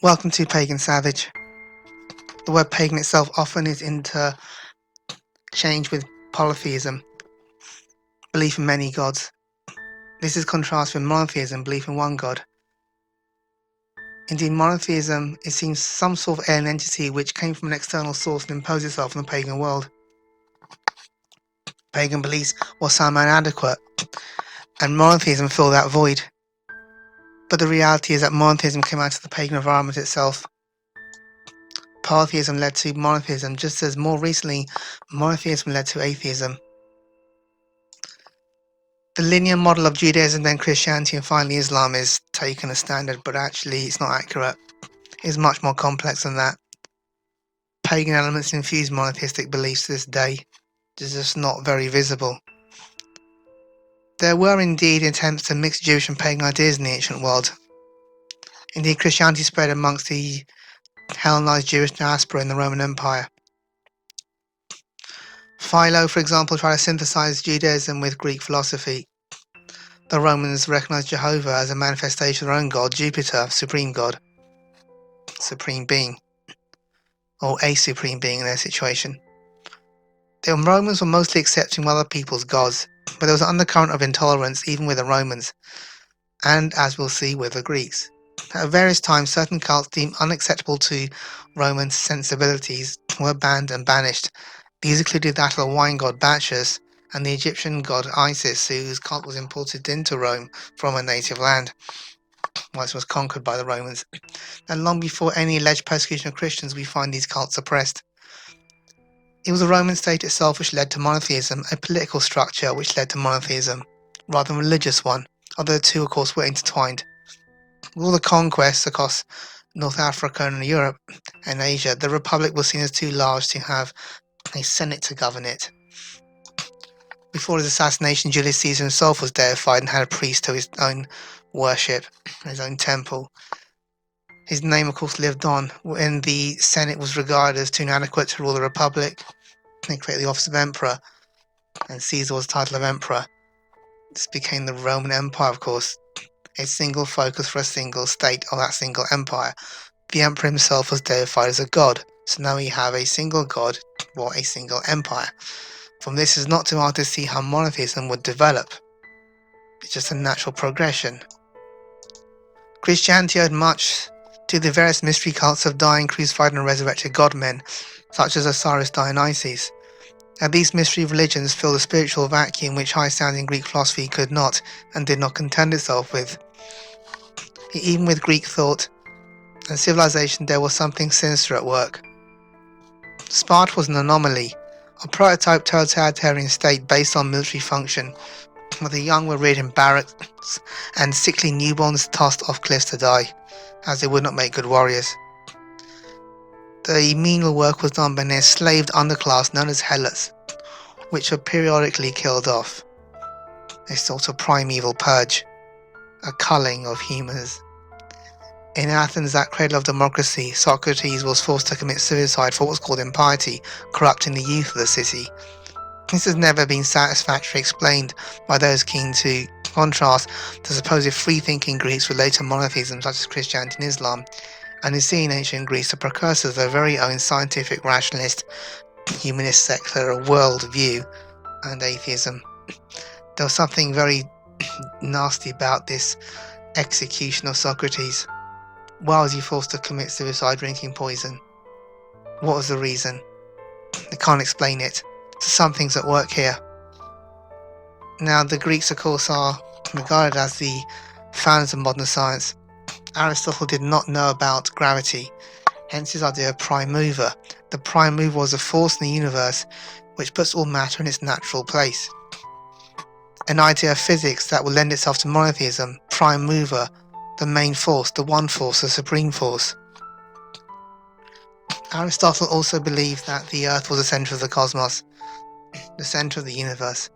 Welcome to Pagan Savage. The word pagan itself often is interchanged with polytheism, belief in many gods. This is contrasted with monotheism, belief in one god. Indeed, monotheism is seen some sort of alien entity which came from an external source and imposed itself on the pagan world. Pagan beliefs were somehow inadequate, and monotheism filled that void. But the reality is that monotheism came out of the pagan environment itself. Polytheism led to monotheism, just as more recently, monotheism led to atheism. The linear model of Judaism, then Christianity, and finally Islam is taken as standard, but actually it's not accurate. It's much more complex than that. Pagan elements infuse monotheistic beliefs to this day. It's just not very visible. There were indeed attempts to mix Jewish and pagan ideas in the ancient world. Indeed, Christianity spread amongst the Hellenized Jewish diaspora in the Roman Empire. Philo, for example, tried to synthesize Judaism with Greek philosophy. The Romans recognized Jehovah as a manifestation of their own god, Jupiter, supreme god, supreme being, or a supreme being in their situation. The Romans were mostly accepting other people's gods, but there was an undercurrent of intolerance even with the Romans, and as we'll see with the Greeks. At various times, certain cults deemed unacceptable to Roman sensibilities were banned and banished. These included that of the wine god Bacchus and the Egyptian god Isis, whose cult was imported into Rome from a native land, once it was conquered by the Romans. And long before any alleged persecution of Christians, we find these cults suppressed. It was the Roman state itself which led to monotheism, a political structure which led to monotheism, rather than a religious one, although the two, of course, were intertwined. With all the conquests across North Africa and Europe and Asia, the Republic was seen as too large to have a Senate to govern it. Before his assassination, Julius Caesar himself was deified and had a priest to his own worship, his own temple. His name, of course, lived on when the Senate was regarded as too inadequate to rule the Republic. They created the office of Emperor, and Caesar was the title of Emperor. This became the Roman Empire, of course, a single focus for a single state of that single empire. The Emperor himself was deified as a god, so now we have a single god for a single empire. From this is not too hard to see how monotheism would develop. It's just a natural progression. Christianity owed much to the various mystery cults of dying, crucified and resurrected god-men, such as Osiris Dionysus. And these mystery religions fill the spiritual vacuum which high-sounding Greek philosophy could not and did not contend itself with. Even with Greek thought and civilization, there was something sinister at work. Sparta was an anomaly, a prototype totalitarian state based on military function, where the young were reared in barracks and sickly newborns tossed off cliffs to die, as they would not make good warriors. The menial work was done by an enslaved underclass known as helots, which were periodically killed off. A sort of primeval purge, a culling of humans. In Athens, that cradle of democracy, Socrates was forced to commit suicide for what was called impiety, corrupting the youth of the city. This has never been satisfactorily explained by those keen to contrast the supposed free-thinking Greeks with later monotheism such as Christianity and Islam, and is seen in ancient Greece the precursors of their very own scientific, rationalist, humanist, secular worldview and atheism. There was something very nasty about this execution of Socrates. Why was he forced to commit suicide drinking poison? What was the reason? They can't explain it. So something's at work here. Now, the Greeks, of course, are regarded as the founders of modern science. Aristotle did not know about gravity, hence his idea of prime mover. The prime mover was a force in the universe which puts all matter in its natural place. An idea of physics that will lend itself to monotheism, prime mover, the main force, the one force, the supreme force. Aristotle also believed that the Earth was the centre of the cosmos, the centre of the universe.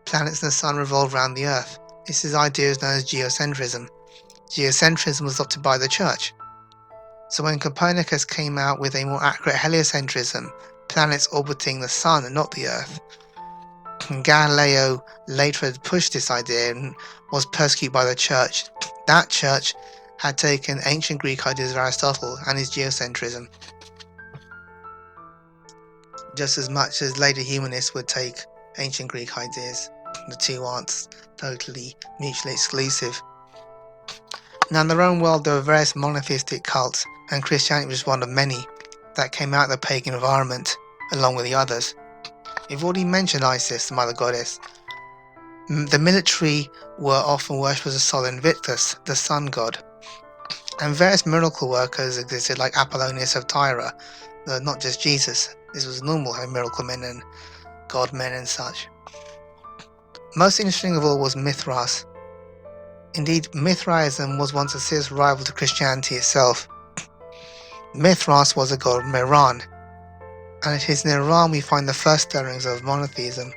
Planets and the sun revolve around the Earth. This idea is known as geocentrism. Geocentrism was adopted by the Church. So when Copernicus came out with a more accurate heliocentrism, planets orbiting the sun and not the Earth, and Galileo later had pushed this idea and was persecuted by the Church. That Church had taken ancient Greek ideas of Aristotle and his geocentrism, just as much as later humanists would take ancient Greek ideas. The two aren't totally mutually exclusive. Now, in the Roman world, there were various monotheistic cults, and Christianity was one of many that came out of the pagan environment, along with the others. We've already mentioned Isis, the mother goddess. The military were often worshipped as a Sol Invictus, the sun god, and various miracle workers existed like Apollonius of Tyre, not just Jesus. This was normal, having miracle men and god men and such. Most interesting of all was Mithras. Indeed, Mithraism was once a serious rival to Christianity itself. Mithras was a god of Iran, and it is in Iran we find the first stirrings of monotheism.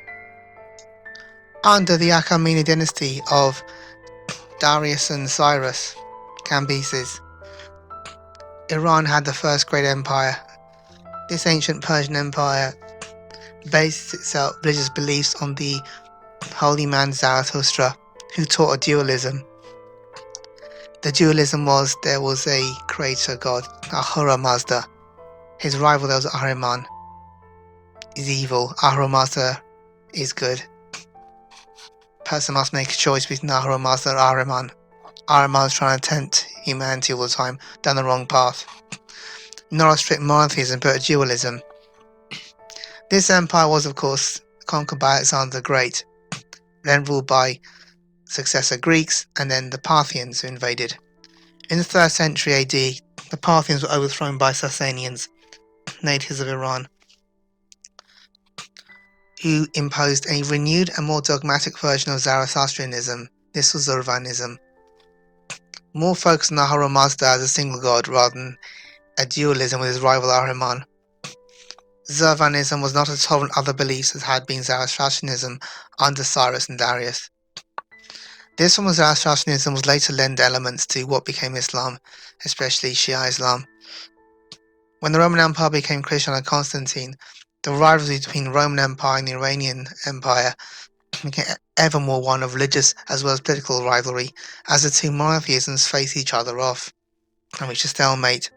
Under the Achaemenid dynasty of Darius and Cyrus, Cambyses, Iran had the first great empire. This ancient Persian empire based its religious beliefs on the holy man Zarathustra, who taught a dualism. The dualism was there was a creator god, Ahura Mazda. His rival there was Ahriman. Is evil. Ahura Mazda is good. Person must make a choice between Ahura Mazda and Ahriman. Ahriman is trying to tempt humanity all the time down the wrong path. Not a strict monotheism, but a dualism. This empire was, of course, conquered by Alexander the Great, then ruled by successor Greeks, and then the Parthians who invaded. In the 3rd century AD, the Parthians were overthrown by Sasanians, natives of Iran, who imposed a renewed and more dogmatic version of Zoroastrianism. This was Zoroastrianism, more focused on Ahura Mazda as a single god rather than a dualism with his rival Ahriman. Zoroastrianism was not as tolerant of other beliefs as had been Zoroastrianism under Cyrus and Darius. This form of Zoroastrianism was later lent elements to what became Islam, especially Shia Islam. When the Roman Empire became Christian under Constantine, the rivalry between the Roman Empire and the Iranian Empire became ever more one of religious as well as political rivalry, as the two monotheisms faced each other off and reached a stalemate.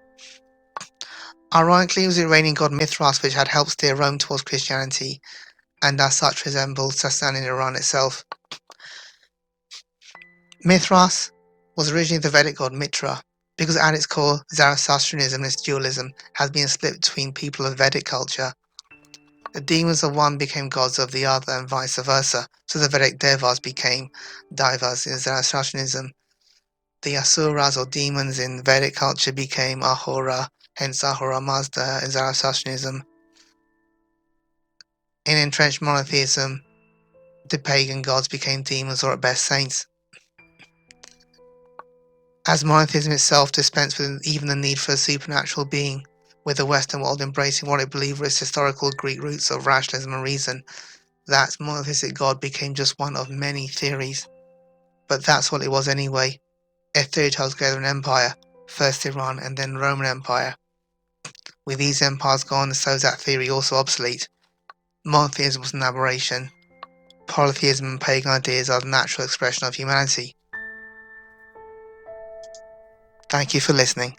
Ironically, it was the Iranian god Mithras which had helped steer Rome towards Christianity, and as such resembled Sasanian Iran itself. Mithras was originally the Vedic god Mitra, because at its core, Zoroastrianism and its dualism has been a split between people of Vedic culture. The demons of one became gods of the other, and vice versa, so the Vedic devas became devas in Zoroastrianism. The asuras or demons in Vedic culture became Ahura, hence Ahura Mazda in Zoroastrianism. In entrenched monotheism, the pagan gods became demons or at best saints. As monotheism itself dispensed with even the need for a supernatural being, with the Western world embracing what it believed were its historical Greek roots of rationalism and reason, that monotheistic God became just one of many theories. But that's what it was anyway. A theory held together an empire, first Iran and then the Roman Empire. With these empires gone, so is that theory also obsolete. Monotheism was an aberration. Polytheism and pagan ideas are the natural expression of humanity. Thank you for listening.